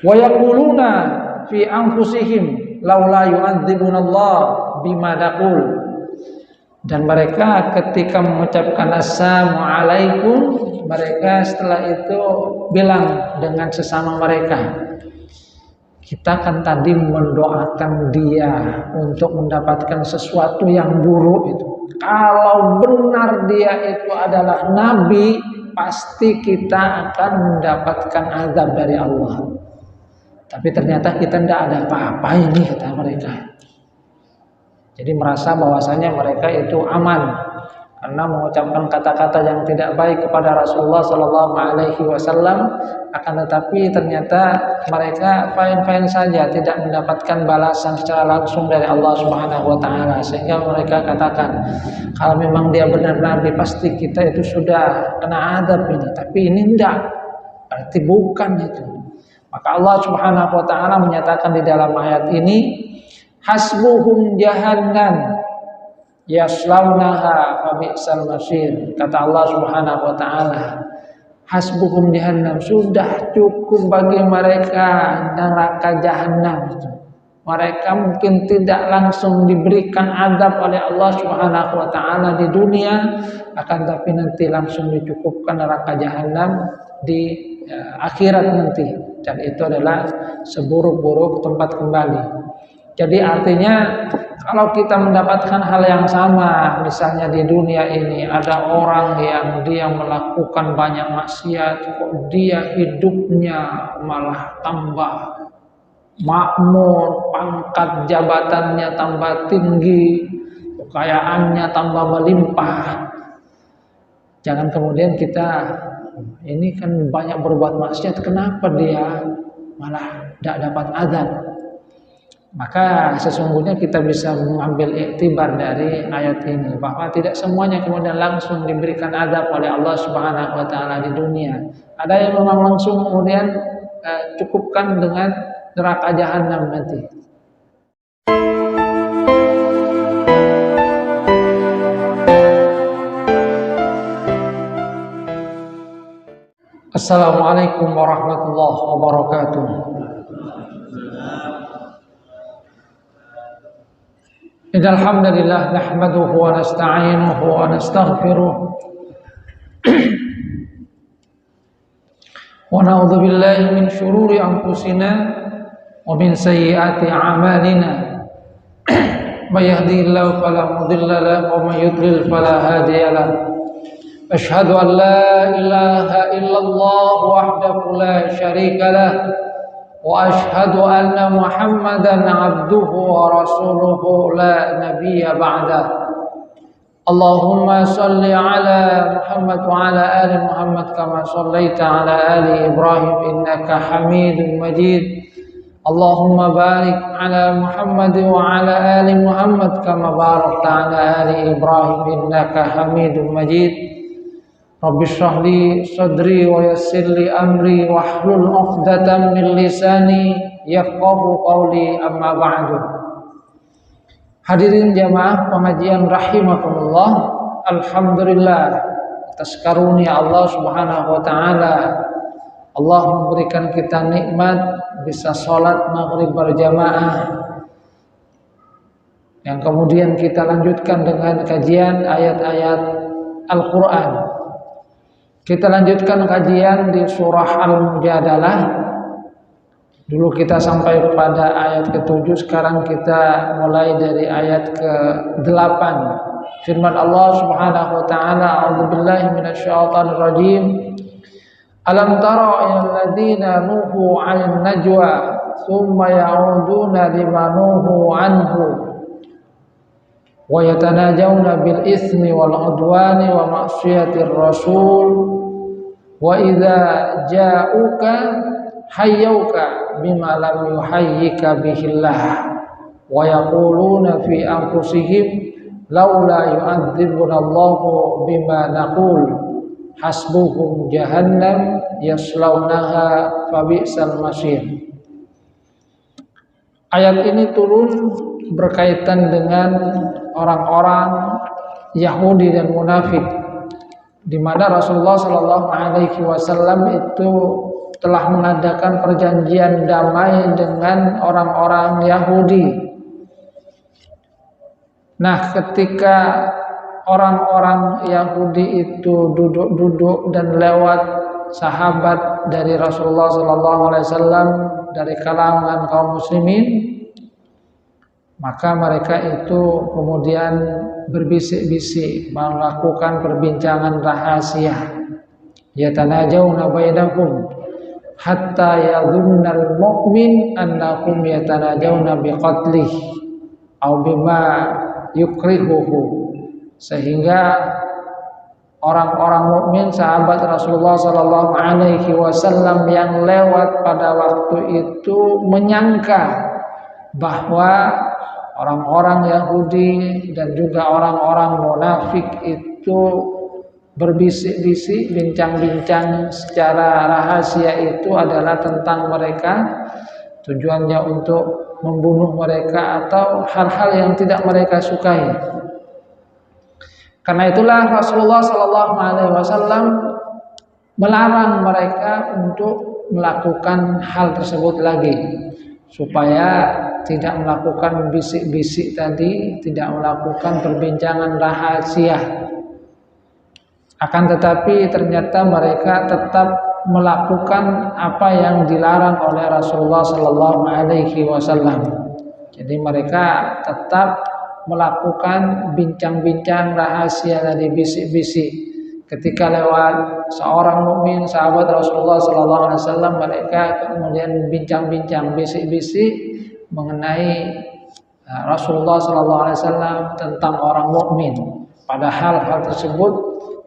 Wa yaquluna fi anfusihim laula yu'adzibunallah bima naqul. Dan mereka ketika mengucapkan assalamualaikum, mereka setelah itu bilang dengan sesama mereka, kita kan tadi mendoakan dia untuk mendapatkan sesuatu yang buruk itu. Kalau benar dia itu adalah nabi, pasti kita akan mendapatkan azab dari Allah. Tapi ternyata kita tidak ada apa-apa ini, kata mereka. Jadi merasa bahwasanya mereka itu aman karena mengucapkan kata-kata yang tidak baik kepada Rasulullah Sallallahu Alaihi Wasallam. Akan tetapi ternyata mereka fine-fine saja, tidak mendapatkan balasan secara langsung dari Allah Subhanahu Wa Taala. Sehingga mereka katakan, kalau memang dia benar nabi, pasti kita itu sudah kena azab ini. Tapi ini tidak, berarti bukan itu. Maka Allah Subhanahu Wa Taala menyatakan di dalam ayat ini, hasbuhum jahannam yaslaunaha fabi'sal masir. Kata Allah Subhanahu wa taala, hasbuhum jahannam, sudah cukup bagi mereka neraka jahanam. Mereka mungkin tidak langsung diberikan azab oleh Allah Subhanahu wa taala di dunia, akan tapi nanti langsung dicukupkan neraka jahanam di akhirat nanti, dan itu adalah seburuk-buruk tempat kembali. Jadi artinya kalau kita mendapatkan hal yang sama, misalnya di dunia ini ada orang yang dia melakukan banyak maksiat, kok dia hidupnya malah tambah makmur, pangkat jabatannya tambah tinggi, kekayaannya tambah melimpah. Jangan kemudian kita, ini kan banyak berbuat maksiat, kenapa dia malah tidak dapat azab? Maka sesungguhnya kita bisa mengambil iktibar dari ayat ini, bahwa tidak semuanya kemudian langsung diberikan azab oleh Allah Subhanahu wa taala di dunia. Ada yang memang langsung kemudian cukupkan dengan neraka jahanam nanti. Assalamualaikum warahmatullahi wabarakatuh. Innal hamdalillah nahmaduhu wa nasta'inuhu wa nastaghfiruh wa na'udzu billahi min shururi anfusina wa min sayyiati a'malina. May yahdihillahu fala mudilla lahu wa may yudlil fala hadiya lahu. Asyhadu an la ilaha illallah wahdahu la syarika lahu wa asyhadu anna Muhammadan abduhu wa rasuluhu la nabiyya ba'dah. Allahumma salli ala Muhammad wa ala ali Muhammad kama sallaita ala ali Ibrahim innaka Hamidum Majid. Allahumma barik ala Muhammad wa ala ali Muhammad kama barakta ala ali Ibrahim innaka Hamidum Majid. Rabbi shrah li sadri wa yassir li amri wahlul 'uqdatam min lisani yafqahu qawli, amma ba'du. Hadirin jamaah pengajian rahimakumullah, alhamdulillah atas karunia Allah Subhanahu wa taala, Allah memberikan kita nikmat bisa salat maghrib berjamaah, yang kemudian kita lanjutkan dengan kajian ayat-ayat Al-Qur'an. Kita lanjutkan kajian di surah Al-Mujadalah. Dulu kita sampai pada ayat ke-7, sekarang kita mulai dari ayat ke-8. Firman Allah Subhanahu wa taala, a'udzubillahi minasyaitonir rajim. Alam tara ilal ladzina nuhu 'anil najwa tsumma ya'uduna lima nuhu anhu wa yatanajawna bil itsmi wal 'udwani wa ma'siyatir rasul wa idza ja'uka hayyuka bima lam yuhayyika bihillah wa yaquluna fi anfusihim laula yu'adzibuna Allahu bima naqul hasbuhum jahannam yaslaunaha fabi'sal masir. Ayat ini turun berkaitan dengan orang-orang Yahudi dan munafik, di mana Rasulullah Sallallahu Alaihi Wasallam itu telah mengadakan perjanjian damai dengan orang-orang Yahudi. Nah, ketika orang-orang Yahudi itu duduk-duduk dan lewat sahabat dari Rasulullah SAW dari kalangan kaum muslimin, maka mereka itu kemudian berbisik-bisik melakukan perbincangan rahasia. Yatanajawna bainahum hatta yadhunnal mu'min annahum yatanajawna biqatlih aw bima yukrihuhu, sehingga orang-orang mukmin sahabat Rasulullah sallallahu alaihi wasallam yang lewat pada waktu itu menyangka bahwa orang-orang Yahudi dan juga orang-orang munafik itu berbisik-bisik, bincang-bincang secara rahasia itu adalah tentang mereka, tujuannya untuk membunuh mereka atau hal-hal yang tidak mereka sukai. Karena itulah Rasulullah Sallallahu Alaihi Wasallam melarang mereka untuk melakukan hal tersebut lagi, supaya tidak melakukan bisik-bisik tadi, tidak melakukan perbincangan rahasia. Akan tetapi ternyata mereka tetap melakukan apa yang dilarang oleh Rasulullah Sallallahu Alaihi Wasallam. Jadi mereka tetap melakukan bincang-bincang rahasia dari bisik-bisik. Ketika lewat seorang mukmin sahabat Rasulullah Sallallahu Alaihi Wasallam, mereka kemudian bincang-bincang bisik-bisik mengenai Rasulullah Sallallahu Alaihi Wasallam tentang orang mukmin. Padahal hal tersebut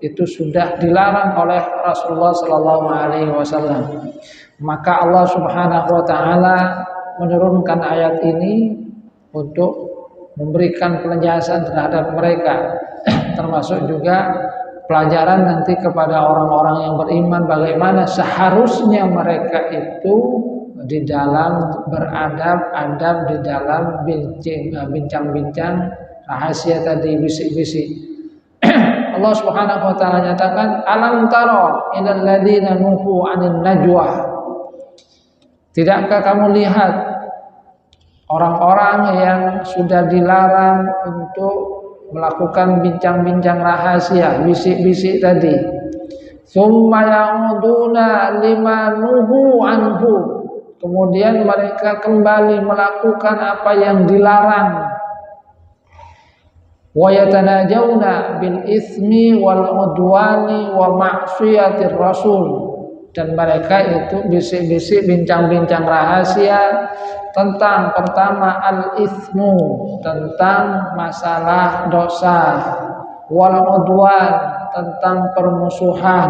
itu sudah dilarang oleh Rasulullah Sallallahu Alaihi Wasallam. Maka Allah Subhanahu Wa Taala menurunkan ayat ini untuk memberikan penjelasan terhadap mereka, termasuk juga pelajaran nanti kepada orang-orang yang beriman bagaimana seharusnya mereka itu di dalam beradab-adab, di dalam bincang-bincang rahasia tadi, bisik-bisik. Allah Subhanahu wa taala nyatakan, alam tara ilal ladzina nuhu 'anil najwa. Tidakkah kamu lihat orang-orang yang sudah dilarang untuk melakukan bincang-bincang rahasia, bisik-bisik tadi. Tsumma ya'uduna lima nuhu anhu. Kemudian mereka kembali melakukan apa yang dilarang. Wa yatanajawna bil ismi wal udwani wa ma'siyatir rasul. Dan mereka itu bisik-bisik bincang-bincang rahasia tentang pertama al-ismu, tentang masalah dosa, wal udwan, tentang permusuhan,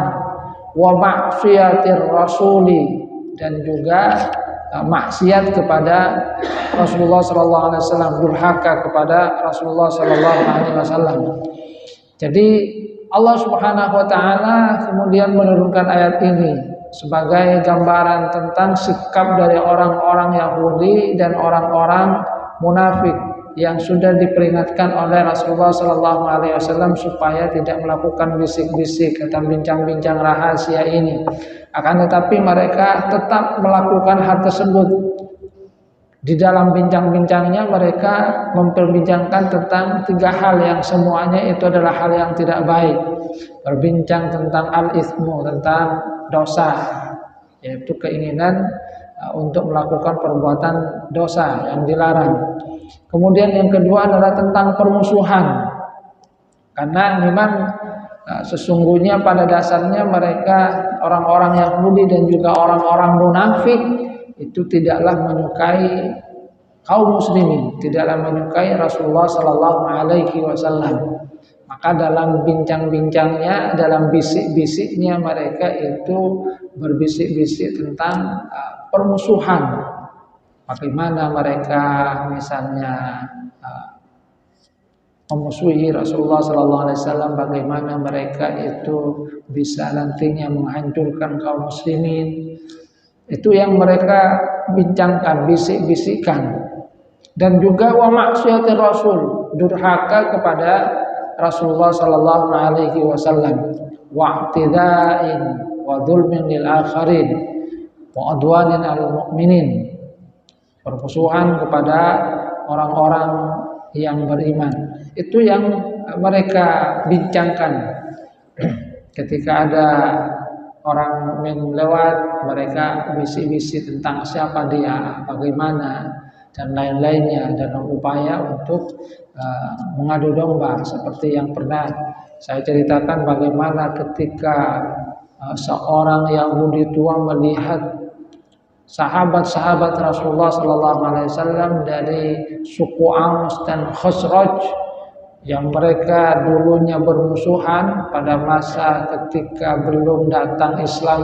wa ma'siyatir rasuli, dan juga maksiat kepada Rasulullah sallallahu alaihi wasallam, durhaka kepada Rasulullah sallallahu alaihi wasallam. Jadi Allah Subhanahu wa taala kemudian menurunkan ayat ini sebagai gambaran tentang sikap dari orang-orang Yahudi dan orang-orang munafik yang sudah diperingatkan oleh Rasulullah sallallahu alaihi wasallam supaya tidak melakukan bisik-bisik atau bincang-bincang rahasia ini. Akan tetapi mereka tetap melakukan hal tersebut. Di dalam bincang-bincangnya mereka memperbincangkan tentang tiga hal yang semuanya itu adalah hal yang tidak baik. Berbincang tentang al-ismu, tentang dosa, yaitu keinginan untuk melakukan perbuatan dosa yang dilarang. Kemudian yang kedua adalah tentang permusuhan. Karena memang sesungguhnya pada dasarnya mereka orang-orang Yahudi dan juga orang-orang munafik itu tidaklah menyukai kaum muslimin, tidaklah menyukai Rasulullah sallallahu alaihi wasallam. Maka dalam bincang-bincangnya, dalam bisik-bisiknya mereka itu berbisik-bisik tentang permusuhan. Bagaimana mereka misalnya memusuhi Rasulullah sallallahu alaihi wasallam, bagaimana mereka itu bisa nantinya menghancurkan kaum muslimin. Itu yang mereka bincangkan, bisik-bisikkan. Dan juga wa maksiatir rasul, durhaka kepada Rasulullah sallallahu alaihi wasallam, wa i'tida'in wa dzulmin lil akharin, wa udwanin al mu'minin, permusuhan kepada orang-orang yang beriman. Itu yang mereka bincangkan. Ketika ada orang mukmin lewat, mereka bisik-bisik tentang siapa dia, bagaimana, dan lain-lainnya dalam upaya untuk mengadu domba. Seperti yang pernah saya ceritakan bagaimana ketika seorang Yahudi tua melihat sahabat-sahabat Rasulullah sallallahu alaihi wasallam dari suku Aus dan Khazraj yang mereka dulunya bermusuhan pada masa ketika belum datang Islam,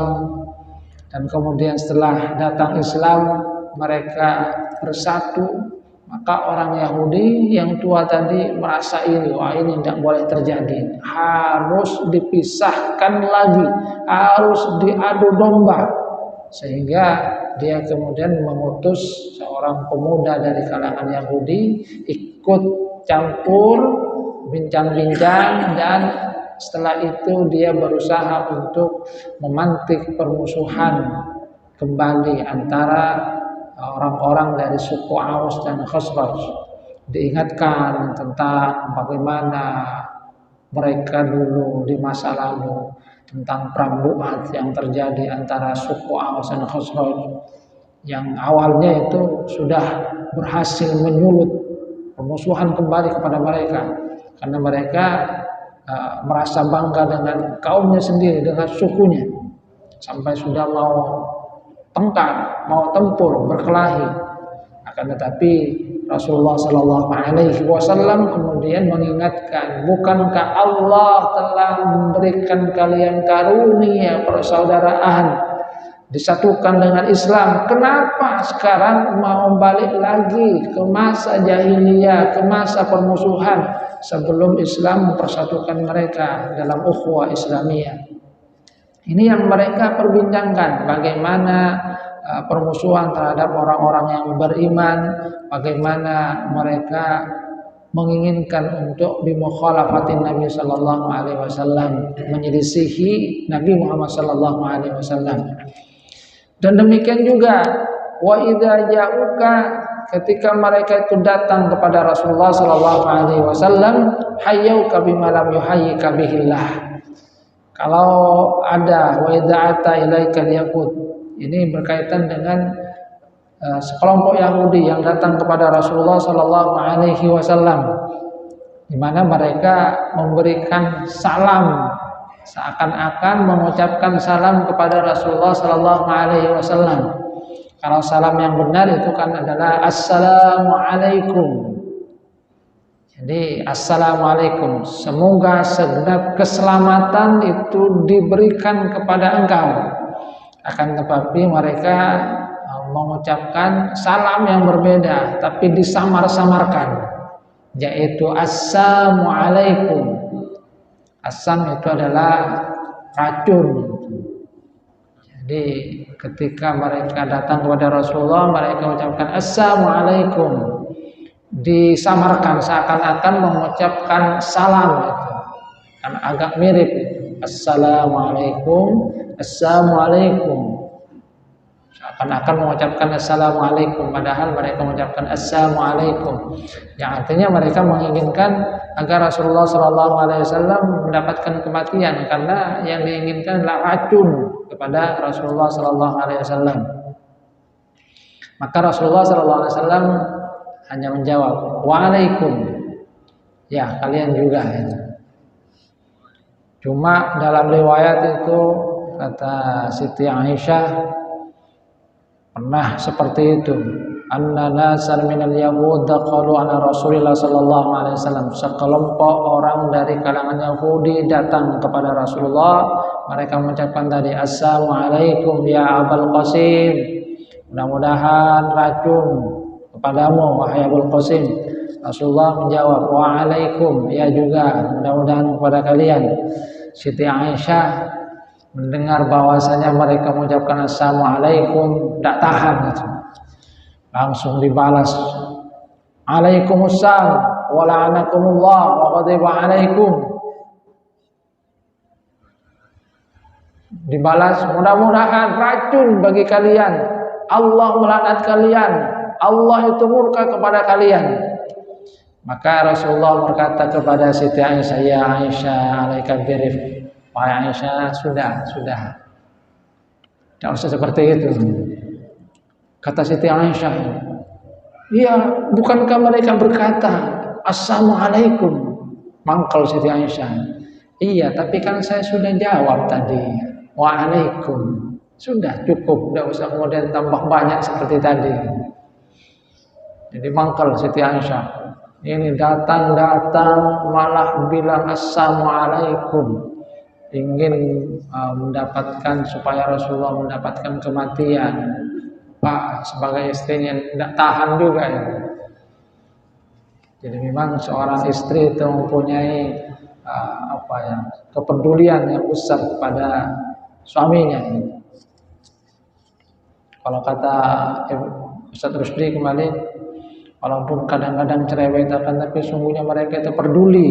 dan kemudian setelah datang Islam mereka bersatu. Maka orang Yahudi yang tua tadi merasa ini, wah ini tidak boleh terjadi, harus dipisahkan lagi, harus diadu domba. Sehingga dia kemudian mengutus seorang pemuda dari kalangan Yahudi ikut campur, bincang-bincang, dan setelah itu dia berusaha untuk memantik permusuhan kembali antara orang-orang dari suku Aus dan Khazraj. Diingatkan tentang bagaimana mereka dulu di masa lalu, tentang perang Bu'ad yang terjadi antara suku Aus dan Khazraj, yang awalnya itu sudah berhasil menyulut permusuhan kembali kepada mereka, karena mereka merasa bangga dengan kaumnya sendiri, dengan sukunya, sampai sudah mau tengkar, mau tempur, berkelahi. Akan tetapi Rasulullah Sallallahu Alaihi Wasallam kemudian mengingatkan, bukankah Allah telah memberikan kalian karunia persaudaraan, disatukan dengan Islam? Kenapa sekarang mau balik lagi ke masa jahiliyah, ke masa permusuhan, sebelum Islam mempersatukan mereka dalam ukhuwah Islamiyah? Ini yang mereka perbincangkan, bagaimana permusuhan terhadap orang-orang yang beriman, bagaimana mereka menginginkan untuk bimukhalafatin Nabi sallallahu alaihi wasallam, menyelisihi Nabi Muhammad sallallahu alaihi wasallam. Dan demikian juga wa idza ja'uka, ketika mereka itu datang kepada Rasulullah sallallahu alaihi wasallam, hayyuka bima lam yuhayyika bihillah. Kalau ada wa idza ata ilaika yaqut, ini berkaitan dengan sekelompok Yahudi yang datang kepada Rasulullah sallallahu alaihi wasallam, di mana mereka memberikan salam, seakan-akan mengucapkan salam kepada Rasulullah sallallahu alaihi wasallam. Kalau salam yang benar itu kan adalah assalamualaikum. Jadi assalamualaikum, semoga segenap keselamatan itu diberikan kepada engkau. Akan tetapi mereka mengucapkan salam yang berbeda, tapi disamar-samarkan, yaitu assalamualaikum. Assam itu adalah racun. Jadi ketika mereka datang kepada Rasulullah, mereka mengucapkan assalamualaikum, disamarkan seakan-akan mengucapkan salam, itu kan agak mirip. Assalamualaikum, assalamualaikum, seakan-akan mengucapkan assalamualaikum, padahal mereka mengucapkan assalamualaikum, yang artinya mereka menginginkan agar Rasulullah SAW mendapatkan kematian, karena yang diinginkan adalah racun kepada Rasulullah SAW. Maka Rasulullah SAW hanya menjawab waalaikum, ya kalian juga ya. Cuma dalam riwayat itu kata Siti Aisyah, pernah seperti itu, anna nasan minal yahud qalu ana Rasulillah sallallahu alaihi wasallam, sekelompok orang dari kalangan Yahudi datang kepada Rasulullah, mereka mengucapkan tadi assalamualaikum ya Abul Qasim, mudah-mudahan racun kepadamu wahai Abul Qasim. Rasulullah menjawab waalaikum, ya juga mudah-mudahan kepada kalian. Siti Aisyah mendengar bahwasanya mereka mengucapkan assalamualaikum, tak tahan gitu, langsung dibalas alaikumussalam wa la'anakumullah wa ghadiba alaikum. Dibalas, mudah-mudahan racun bagi kalian, Allah melaknat kalian, Allah itu murka kepada kalian. Maka Rasulullah berkata kepada Siti Aisyah, ya Aisyah alaika birif, wahai Aisyah, sudah, tidak usah seperti itu. Kata Siti Aisyah, iya, bukankah mereka berkata assalamualaikum? Mangkal Siti Aisyah, iya, tapi kan saya sudah jawab tadi, waalaikum. Sudah cukup, tidak usah kemudian tambah banyak seperti tadi. Jadi mangkal Siti Aisyah. Ini datang malah bilang assalamualaikum, ingin mendapatkan supaya Rasulullah mendapatkan kematian. Pak sebagai istrinya tidak tahan juga ya. Jadi memang seorang istri itu mempunyai kepedulian yang besar kepada suaminya. Kalau kata Ustaz Rusdi kembali, walaupun kadang-kadang cerewet akan, tapi sungguhnya mereka itu peduli.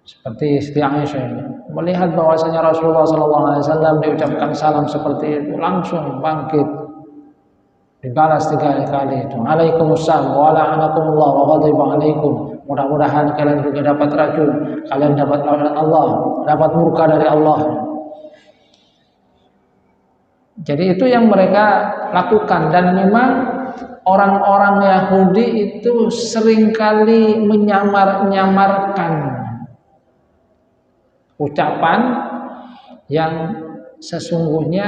Seperti Siti Aisyah melihat bahwasanya Rasulullah SAW diucapkan salam seperti itu, langsung bangkit, dibalas 3 kali itu, Waalaikumsalam wa la'anakumullah wa ghadiba alaikum. Mudah-mudahan kalian juga dapat racun, kalian dapat laknat Allah, dapat murka dari Allah. Jadi itu yang mereka lakukan, dan memang orang-orang Yahudi itu seringkali menyamar-nyamarkan ucapan yang sesungguhnya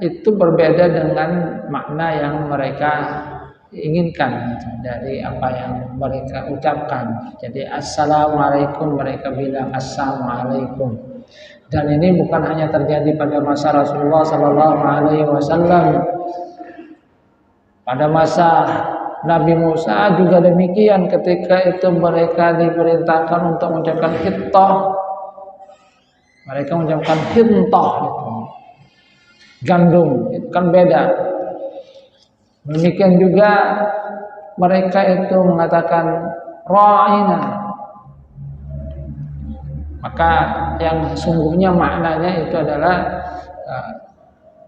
itu berbeda dengan makna yang mereka inginkan dari apa yang mereka ucapkan. Jadi assalamualaikum, mereka bilang assalamualaikum. Dan ini bukan hanya terjadi pada masa Rasulullah SAW. Pada masa Nabi Musa juga demikian, ketika itu mereka diperintahkan untuk mengucapkan hittah, mereka mengucapkan hintah itu. Gandum, itu kan beda. Demikian juga mereka itu mengatakan ra'ina. Maka yang sungguhnya maknanya itu adalah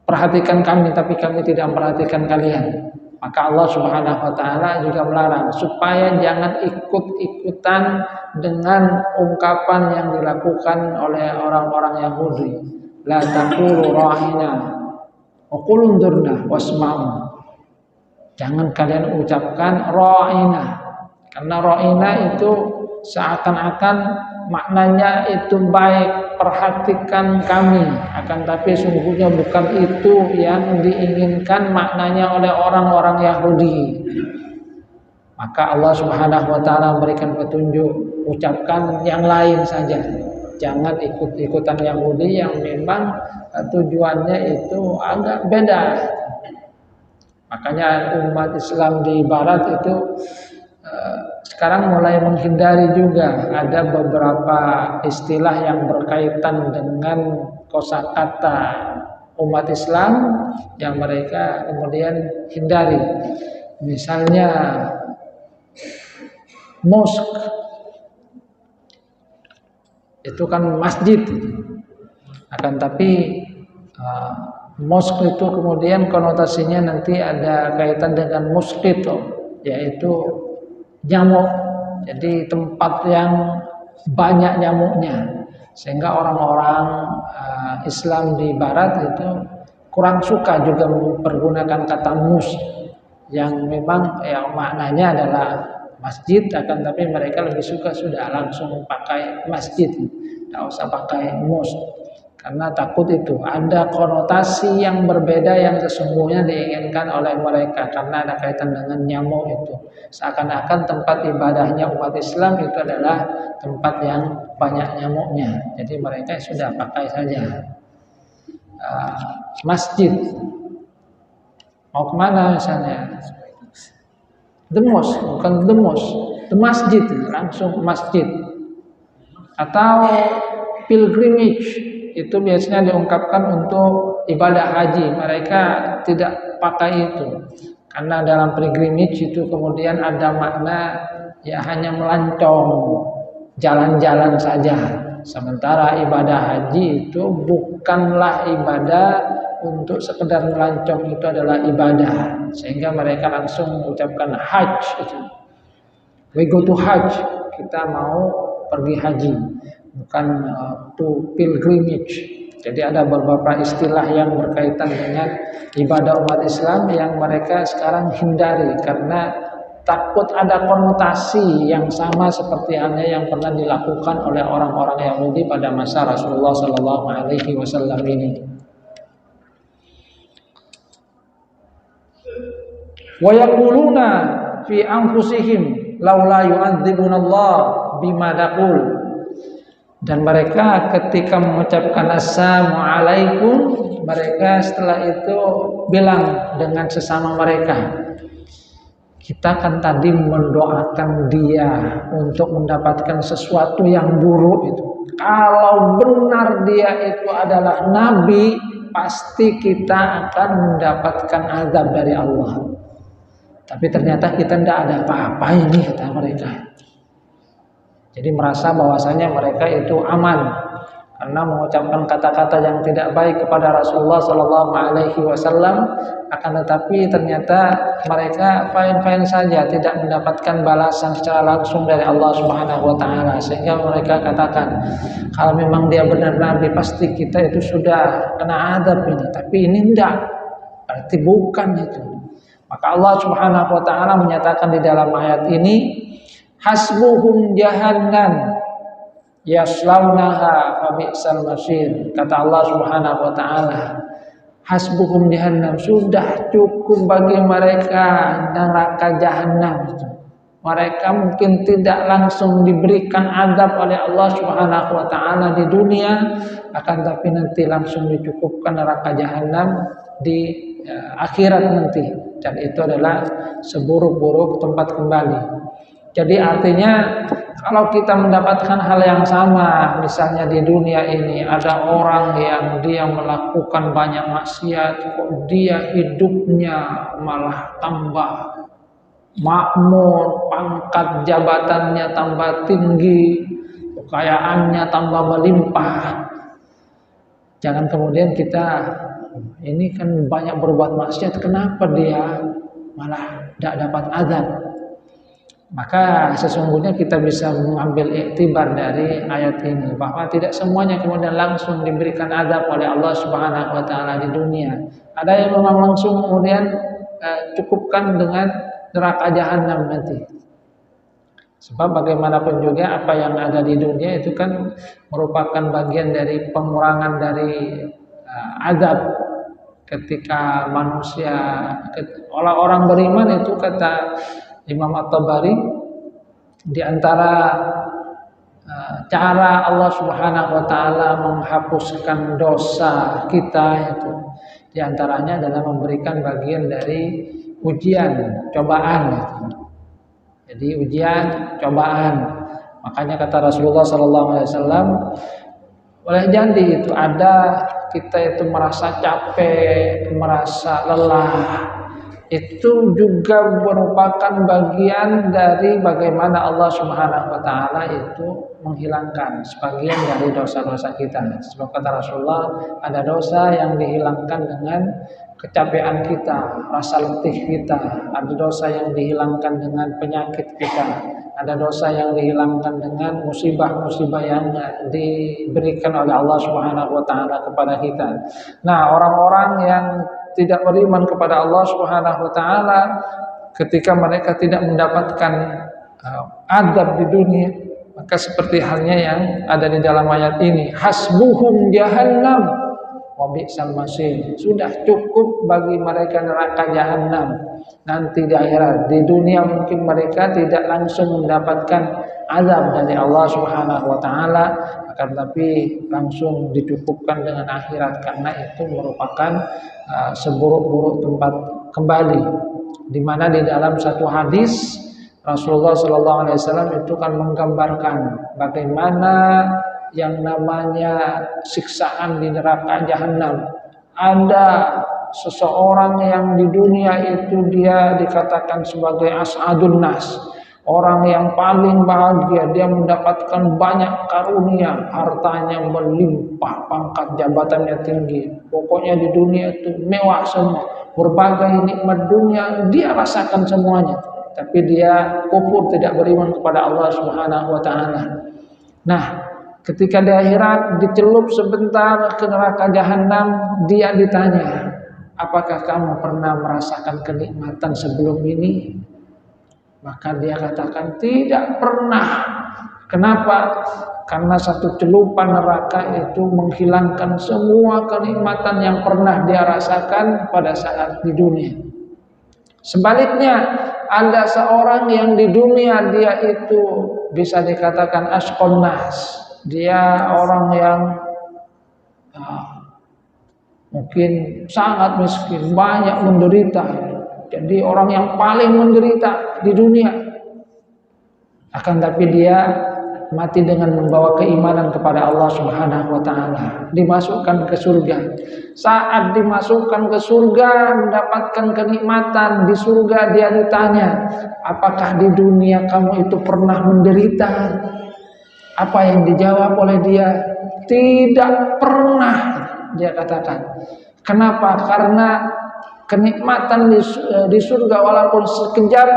perhatikan kami, tapi kami tidak memperhatikan kalian. Maka Allah Subhanahu wa taala juga melarang supaya jangan ikut-ikutan dengan ungkapan yang dilakukan oleh orang-orang Yahudi. La taqulu ra'ina wa qul unzurna wasma'u. Jangan kalian ucapkan ra'ina, karena ra'ina itu seakan-akan maknanya itu baik, perhatikan kami, akan tapi sungguhnya bukan itu yang diinginkan maknanya oleh orang-orang Yahudi. Maka Allah Subhanahu wa taala memberikan petunjuk, ucapkan yang lain saja. Jangan ikut-ikutan Yahudi yang memang tujuannya itu agak beda. Makanya umat Islam di barat itu sekarang mulai menghindari juga ada beberapa istilah yang berkaitan dengan kosakata umat Islam yang mereka kemudian hindari. Misalnya mosque, itu kan masjid, akan tapi mosque itu kemudian konotasinya nanti ada kaitan dengan mosquito, yaitu nyamuk. Jadi tempat yang banyak nyamuknya, sehingga orang-orang Islam di barat itu kurang suka juga mempergunakan kata mus, yang memang yang maknanya adalah masjid, akan tapi mereka lebih suka sudah langsung pakai masjid, tidak usah pakai mus, karena takut itu ada konotasi yang berbeda yang sesungguhnya diinginkan oleh mereka, karena ada kaitan dengan nyamuk itu. Seakan-akan tempat ibadahnya umat Islam itu adalah tempat yang banyak nyamuknya, jadi mereka sudah pakai saja masjid. Mau kemana misalnya? The mosque, bukan the mosque, the masjid, langsung masjid. Atau pilgrimage, itu biasanya diungkapkan untuk ibadah haji, mereka tidak pakai itu. Karena dalam pilgrimage itu kemudian ada makna ya hanya melancong, jalan-jalan saja, Sementara ibadah haji itu bukanlah ibadah untuk sekedar melancong, itu adalah ibadah, sehingga mereka langsung mengucapkan hajj itu. We go to hajj, kita mau pergi haji, bukan to pilgrimage. Jadi ada beberapa istilah yang berkaitan dengan ibadah umat Islam yang mereka sekarang hindari karena takut ada konotasi yang sama seperti halnya yang pernah dilakukan oleh orang-orang Yahudi pada masa Rasulullah Sallallahu Alaihi Wasallam ini. Wa yaquluna fi anfusihim laula yu'adzibunallah bima naqul. Dan mereka ketika mengucapkan assalamualaikum, mereka setelah itu bilang dengan sesama mereka, kita kan tadi mendoakan dia untuk mendapatkan sesuatu yang buruk itu. Kalau benar dia itu adalah nabi, pasti kita akan mendapatkan azab dari Allah. Tapi ternyata kita tidak ada apa-apa ini, kata mereka. Jadi merasa bahwasanya mereka itu aman karena mengucapkan kata-kata yang tidak baik kepada Rasulullah Sallallahu Alaihi Wasallam, akan tetapi ternyata mereka fine-fine saja, tidak mendapatkan balasan secara langsung dari Allah Subhanahu Wa Taala, sehingga mereka katakan kalau memang dia benar nabi pasti kita itu sudah kena adab ini, tapi ini tidak, berarti bukan itu. Maka Allah Subhanahu Wa Taala menyatakan di dalam ayat ini, hasbuhum jahannam yaslaunaha fabi'sal masir. Kata Allah Subhanahu wa taala, hasbuhum jahannam, sudah cukup bagi mereka neraka jahanam. Mereka mungkin tidak langsung diberikan azab oleh Allah Subhanahu wa taala di dunia, akan tapi nanti langsung dicukupkan neraka jahanam di akhirat nanti, dan itu adalah seburuk-buruk tempat kembali. Jadi artinya kalau kita mendapatkan hal yang sama, misalnya di dunia ini ada orang yang dia melakukan banyak maksiat, kok dia hidupnya malah tambah makmur, pangkat jabatannya tambah tinggi, kekayaannya tambah melimpah. Jangan kemudian kita, ini kan banyak berbuat maksiat, kenapa dia malah tidak dapat azab? Maka sesungguhnya kita bisa mengambil iktibar dari ayat ini, bahwa tidak semuanya kemudian langsung diberikan azab oleh Allah Subhanahu wa taala di dunia. Ada yang memang langsung kemudian cukupkan dengan neraka jahanam nanti. Sebab bagaimanapun juga apa yang ada di dunia itu kan merupakan bagian dari pengurangan dari azab ketika manusia, orang beriman itu, kata Imam At-Tabari, di antara cara Allah Subhanahu wa taala menghapuskan dosa kita itu di antaranya adalah memberikan bagian dari ujian, cobaan gitu. Jadi ujian, cobaan. Makanya kata Rasulullah sallallahu alaihi wasallam, boleh jadi itu ada kita itu merasa capek, merasa lelah, itu juga merupakan bagian dari bagaimana Allah Subhanahu wa taala itu menghilangkan sebagian dari dosa-dosa kita. Sebab kata Rasulullah, ada dosa yang dihilangkan dengan kecapean kita, rasa letih kita, ada dosa yang dihilangkan dengan penyakit kita, ada dosa yang dihilangkan dengan musibah-musibah yang diberikan oleh Allah Subhanahu wa taala kepada kita. Nah, orang-orang yang tidak beriman kepada Allah Subhanahu wa taala, ketika mereka tidak mendapatkan adab di dunia, maka seperti halnya yang ada di dalam ayat ini, hasbuhum jahannam wa bi'sal masir, sudah cukup bagi mereka neraka jahanam nanti di akhirat. Di dunia mungkin mereka tidak langsung mendapatkan azab dari Allah Subhanahu wa taala, akan tapi langsung dicukupkan dengan akhirat, karena itu merupakan seburuk-buruk tempat kembali. Di mana di dalam satu hadis Rasulullah sallallahu alaihi wasallam itu kan menggambarkan bagaimana yang namanya siksaan di neraka jahanam. Ada seseorang yang di dunia itu dia dikatakan sebagai as'adun nas, Orang yang paling bahagia, dia mendapatkan banyak karunia, hartanya melimpah, pangkat jabatannya tinggi. Pokoknya di dunia itu mewah semua. Berbagai nikmat dunia dia rasakan semuanya. Tapi dia kufur, tidak beriman kepada Allah Subhanahu wa taala. Nah, ketika di akhirat dicelup sebentar ke neraka jahanam, dia ditanya, "Apakah kamu pernah merasakan kenikmatan sebelum ini?" Maka dia katakan tidak pernah. Kenapa? Karena satu celupan neraka itu menghilangkan semua kenikmatan yang pernah dia rasakan pada saat di dunia. Sebaliknya, ada seorang yang di dunia dia itu bisa dikatakan asqon nas. Dia orang yang mungkin sangat miskin, banyak menderita. Jadi orang yang paling menderita di dunia. Akan tapi dia mati dengan membawa keimanan kepada Allah Subhanahu wa taala, dimasukkan ke surga. Saat dimasukkan ke surga, mendapatkan kenikmatan di surga, dia ditanya, "Apakah di dunia kamu itu pernah menderita?" Apa yang dijawab oleh dia? Tidak pernah, dia katakan. Kenapa? Karena kenikmatan di surga walaupun sekejap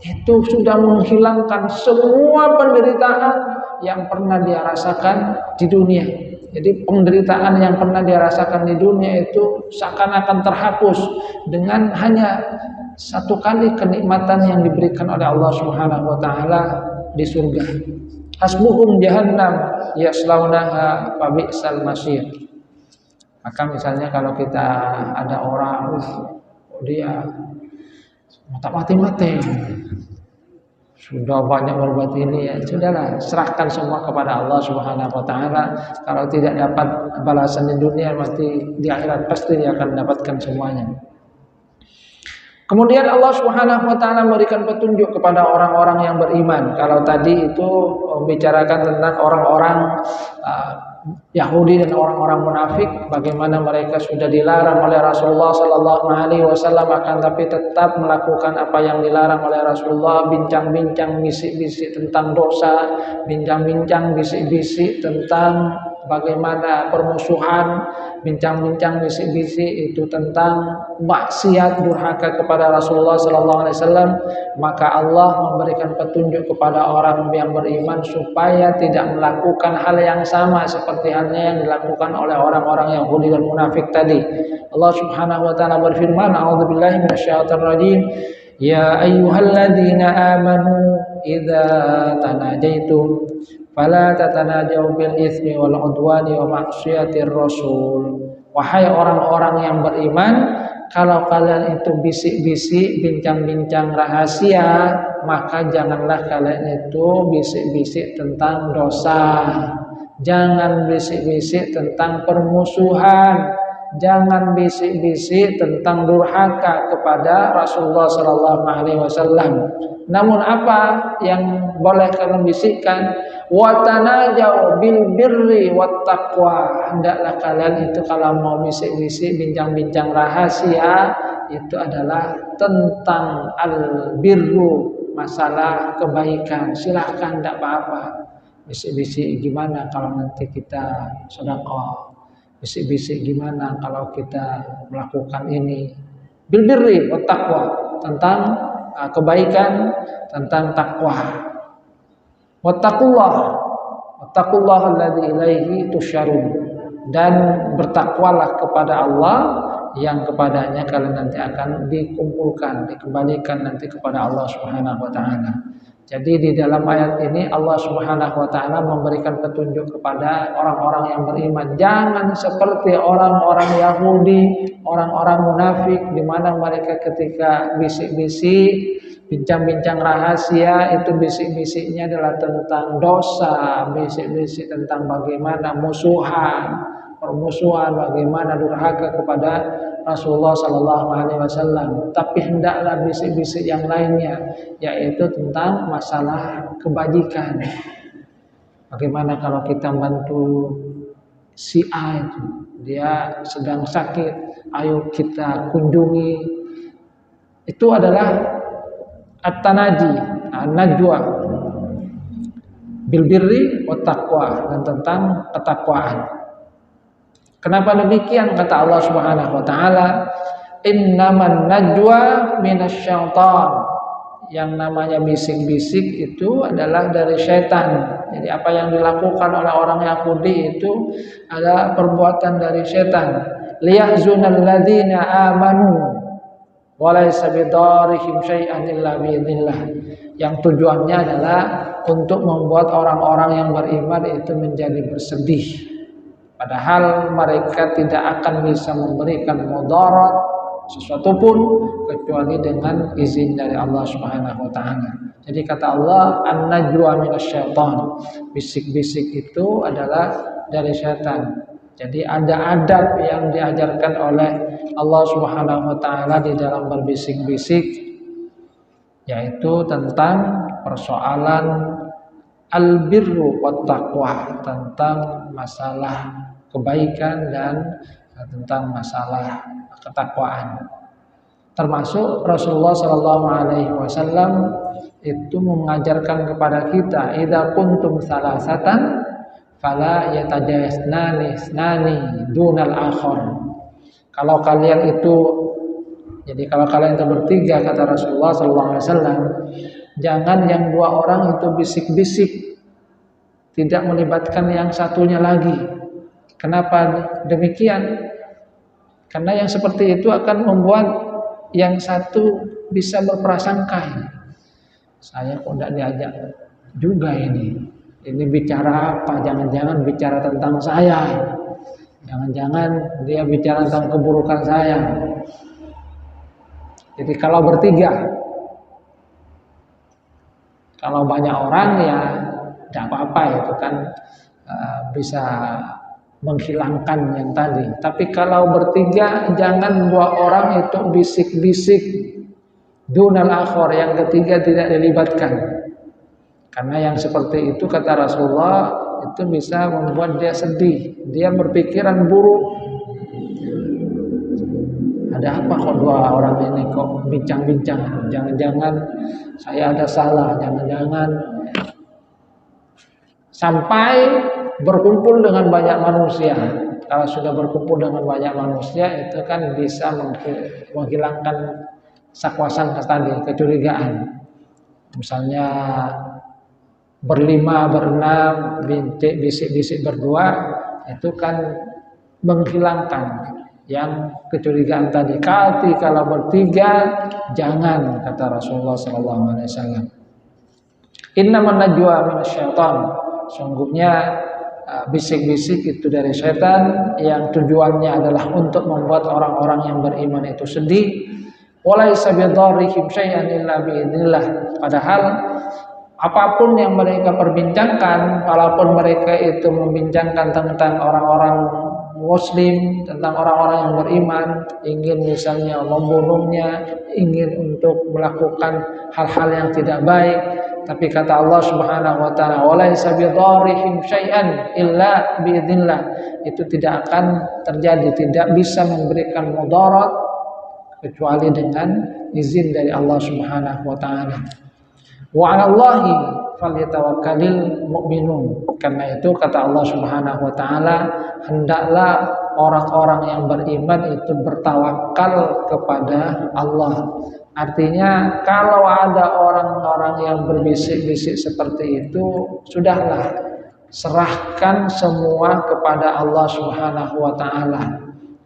itu sudah menghilangkan semua penderitaan yang pernah dia rasakan di dunia. Jadi penderitaan yang pernah dia rasakan di dunia itu seakan-akan terhapus dengan hanya satu kali kenikmatan yang diberikan oleh Allah Subhanahu wa taala di surga. Hasbuhum jahannam yaslaunaha fabi'sal masir. Maka misalnya kalau kita ada orang dia tak mati-mati, sudah banyak berbuat ini, ya sudahlah, serahkan semua kepada Allah Subhanahu wa taala. Kalau tidak dapat balasan di dunia, mati di akhirat pasti dia akan mendapatkan semuanya. Kemudian Allah Subhanahu wa taala memberikan petunjuk kepada orang-orang yang beriman. Kalau tadi itu membicarakan tentang orang-orang Yahudi dan orang-orang munafik, bagaimana mereka sudah dilarang oleh Rasulullah sallallahu alaihi wasallam, akan tapi tetap melakukan apa yang dilarang oleh Rasulullah, bincang-bincang bisik-bisik tentang dosa, bincang-bincang bisik-bisik tentang bagaimana permusuhan, bincang-bincang bisik-bisik itu tentang maksiat, durhaka kepada Rasulullah sallallahu alaihi wasallam. Maka Allah memberikan petunjuk kepada orang yang beriman supaya tidak melakukan hal yang sama seperti halnya yang dilakukan oleh orang-orang Yahudi dan munafik tadi. Allah Subhanahu wa taala berfirman, "A'udzubillahi minasyaitonir rajim. Ya ayyuhalladzina amanu idza tanajaitum fala tatanajaw bil itsmi wal udwani wa ma'siyatir rasul." Wahai orang-orang yang beriman, kalau kalian itu bisik-bisik, bincang-bincang rahasia, maka janganlah kalian itu bisik-bisik tentang dosa. Jangan bisik-bisik tentang permusuhan. Jangan bisik-bisik tentang durhaka kepada Rasulullah sallallahu alaihi wasallam. Namun apa yang boleh kalian bisikkan? Wa tanajaw bil birri wat taqwa. Hendaklah kalian itu kalau mau bisik-bisik, bincang-bincang rahasia, itu adalah tentang al birru, masalah kebaikan. Silahkan, tidak apa-apa. Bisik-bisik gimana kalau nanti kita sedekah. Bisik-bisik gimana kalau kita melakukan ini. Bil birri wat taqwa, tentang kebaikan, tentang takwa. Wattaqullah alladzi ilaihi tusyarun. Dan bertakwalah kepada Allah yang kepadanya kalian nanti akan dikumpulkan, dikembalikan nanti kepada Allah Subhanahu wa taala. Jadi di dalam ayat ini Allah Subhanahu wa taala memberikan petunjuk kepada orang-orang yang beriman. Jangan seperti orang-orang Yahudi, orang-orang munafik, di mana mereka ketika bisik-bisik, bincang-bincang rahasia, itu bisik-bisiknya adalah tentang dosa, bisik-bisik tentang bagaimana permusuhan, bagaimana durhaka kepada Rasulullah sallallahu alaihi wasallam. Tapi hendaklah bisik-bisik yang lainnya, yaitu tentang masalah kebajikan. Bagaimana kalau kita bantu si A itu, dia sedang sakit, ayo kita kunjungi. Itu adalah at-tanaji, najwa bil birri wat taqwa, dan tentang ketakwaan. Kenapa demikian? Kata Allah Subhanahu wa taala, innaman najwa minasyaitan. Yang namanya bisik-bisik itu adalah dari syaitan. Jadi apa yang dilakukan oleh orang Yahudi itu adalah perbuatan dari syaitan. Liyahzunal ladzina amanu wa laysa bidarrihim syai'an illa biidznillah. Yang tujuannya adalah untuk membuat orang-orang yang beriman itu menjadi bersedih. Padahal mereka tidak akan bisa memberikan mudarat sesuatu pun kecuali dengan izin dari Allah Subhanahu wa taala. Jadi kata Allah, an-najwa minasyaitan. Bisik-bisik itu adalah dari syaitan. Jadi ada adab yang diajarkan oleh Allah Subhanahu wa taala di dalam berbisik-bisik, yaitu tentang persoalan al-birru wat taqwa, tentang masalah kebaikan dan tentang masalah ketakwaan. Termasuk Rasulullah Shallallahu Alaihi Wasallam itu mengajarkan kepada kita, idza kuntum salasatan fala yatajasnani dunal akhar. Kalau kalian itu, jadi kalau kalian itu bertiga, kata Rasulullah Shallallahu Alaihi Wasallam, jangan yang dua orang itu bisik-bisik, tidak melibatkan yang satunya lagi. Kenapa demikian? Karena yang seperti itu akan membuat yang satu bisa berprasangka, saya kok tidak diajak juga ini bicara apa? Jangan-jangan bicara tentang saya, jangan-jangan dia bicara tentang keburukan saya. Jadi kalau bertiga, kalau banyak orang ya tidak apa-apa, itu kan bisa menghilangkan yang tadi. Tapi kalau bertiga, jangan dua orang itu bisik-bisik dunal akhor, yang ketiga tidak dilibatkan. Karena yang seperti itu kata Rasulullah itu bisa membuat dia sedih, dia berpikiran buruk. Ada apa kok dua orang ini kok bincang-bincang? Jangan-jangan saya ada salah, jangan-jangan, sampai berkumpul dengan banyak manusia. Kalau sudah berkumpul dengan banyak manusia itu kan bisa menghilangkan sangka tadi, kecurigaan. Misalnya berlima, berenam, bisik-bisik berdua, itu kan menghilangkan yang kecurigaan tadi. Kalau bertiga jangan, kata Rasulullah SAW. Innaman najwa minasyaitan. Sungguhnya bisik-bisik itu dari setan, yang tujuannya adalah untuk membuat orang-orang yang beriman itu sedih. Walaysa bidarrihim syai'an illa biidznillah. Padahal apapun yang mereka perbincangkan, walaupun mereka itu membincangkan tentang orang-orang muslim, tentang orang-orang yang beriman, ingin misalnya membunuhnya, ingin untuk melakukan hal-hal yang tidak baik, tapi kata Allah Subhanahu wa taala, walaysa bidarrihim syai'an illa biidznillah. Itu tidak akan terjadi, tidak bisa memberikan mudarat kecuali dengan izin dari Allah Subhanahu wa taala. Wa 'alallahi falyatawakkalul mu'minun. Karena itu kata Allah Subhanahu wa taala, hendaklah orang-orang yang beriman itu bertawakal kepada Allah. Artinya kalau ada orang-orang yang berbisik-bisik seperti itu, sudahlah, serahkan semua kepada Allah Subhanahu wa taala.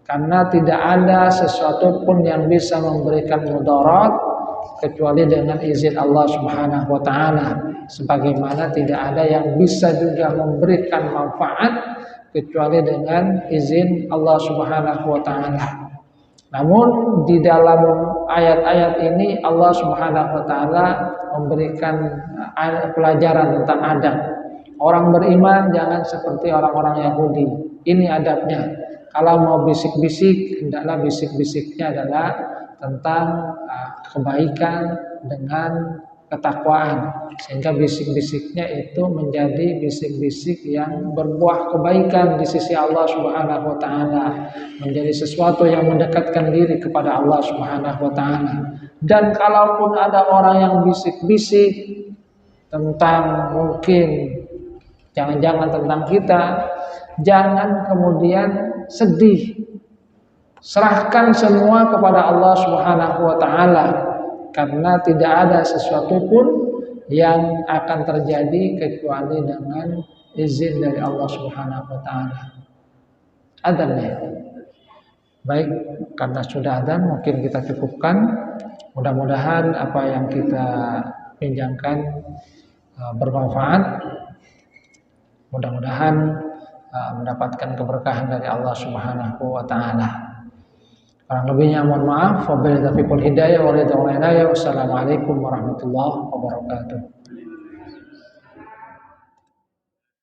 Karena tidak ada sesuatu pun yang bisa memberikan mudarat kecuali dengan izin Allah Subhanahu wa taala. Sebagaimana tidak ada yang bisa juga memberikan manfaat kecuali dengan izin Allah Subhanahu wa taala. Namun di dalam ayat-ayat ini Allah Subhanahu wa taala memberikan pelajaran tentang adab. Orang beriman jangan seperti orang-orang Yahudi. Ini adabnya. Kalau mau bisik-bisik, hendaklah bisik-bisiknya adalah tentang kebaikan dengan ketakwaan, sehingga bisik-bisiknya itu menjadi bisik-bisik yang berbuah kebaikan di sisi Allah Subhanahu wa taala, menjadi sesuatu yang mendekatkan diri kepada Allah Subhanahu wa taala. Dan kalaupun ada orang yang bisik-bisik tentang mungkin jangan-jangan tentang kita, jangan kemudian sedih. Serahkan semua kepada Allah Subhanahu wa taala, karena tidak ada sesuatu pun yang akan terjadi kecuali dengan izin dari Allah Subhanahu wa taala. Adzan ya. Baik, karena sudah adzan mungkin kita cukupkan. Mudah-mudahan apa yang kita pinjamkan bermanfaat. Mudah-mudahan mendapatkan keberkahan dari Allah Subhanahu wa taala. Kurang lebihnya mohon maaf. Wabillahi taufiq wal hidayah. Wassalamualaikum warahmatullahi wabarakatuh.